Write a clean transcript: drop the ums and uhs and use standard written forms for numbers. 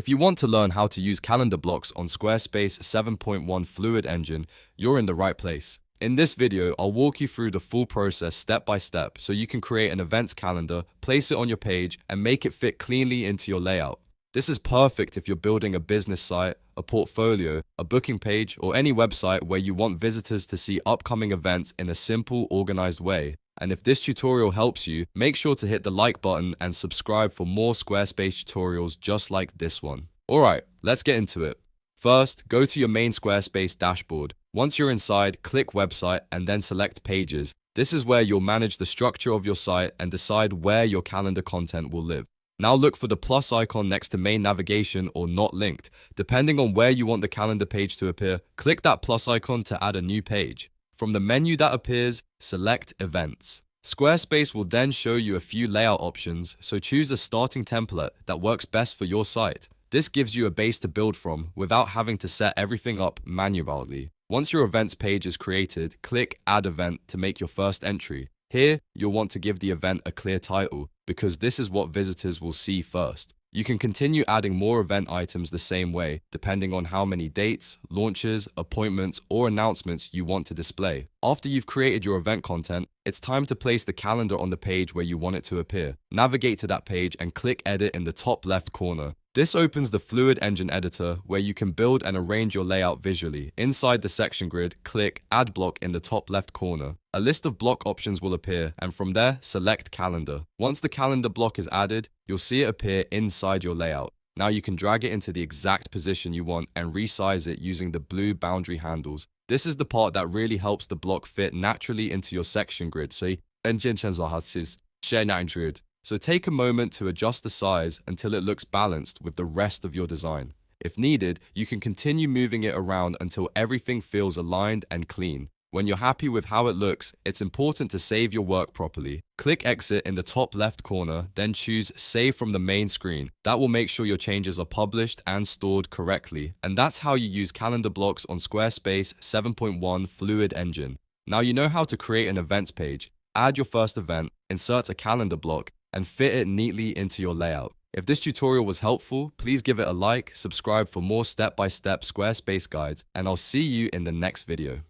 If you want to learn how to use calendar blocks on Squarespace 7.1 Fluid Engine, you're in the right place. In this video, I'll walk you through the full process step by step so you can create an events calendar, place it on your page, and make it fit cleanly into your layout. This is perfect if you're building a business site, a portfolio, a booking page, or any website where you want visitors to see upcoming events in a simple, organized way. And if this tutorial helps you, make sure to hit the like button and subscribe for more Squarespace tutorials just like this one. Alright, let's get into it. First, go to your main Squarespace dashboard. Once you're inside, click Website and then select Pages. This is where you'll manage the structure of your site and decide where your calendar content will live. Now look for the plus icon next to main navigation or not linked. Depending on where you want the calendar page to appear, click that plus icon to add a new page. From the menu that appears, select Events. Squarespace will then show you a few layout options, so choose a starting template that works best for your site. This gives you a base to build from without having to set everything up manually. Once your events page is created, click Add Event to make your first entry. Here, you'll want to give the event a clear title, because this is what visitors will see first. You can continue adding more event items the same way, depending on how many dates, launches, appointments, or announcements you want to display. After you've created your event content, it's time to place the calendar on the page where you want it to appear. Navigate to that page and click Edit in the top left corner. This opens the Fluid Engine editor where you can build and arrange your layout visually. Inside the section grid, click Add Block in the top left corner. A list of block options will appear, and from there, select Calendar. Once the calendar block is added, you'll see it appear inside your layout. Now you can drag it into the exact position you want and resize it using the blue boundary handles. This is the part that really helps the block fit naturally into your section grid. So take a moment to adjust the size until it looks balanced with the rest of your design. If needed, you can continue moving it around until everything feels aligned and clean. When you're happy with how it looks, it's important to save your work properly. Click Exit in the top left corner, then choose Save from the main screen. That will make sure your changes are published and stored correctly. And that's how you use calendar blocks on Squarespace 7.1 Fluid Engine. Now you know how to create an events page, add your first event, insert a calendar block, and fit it neatly into your layout. If this tutorial was helpful, please give it a like, subscribe for more step-by-step Squarespace guides, and I'll see you in the next video.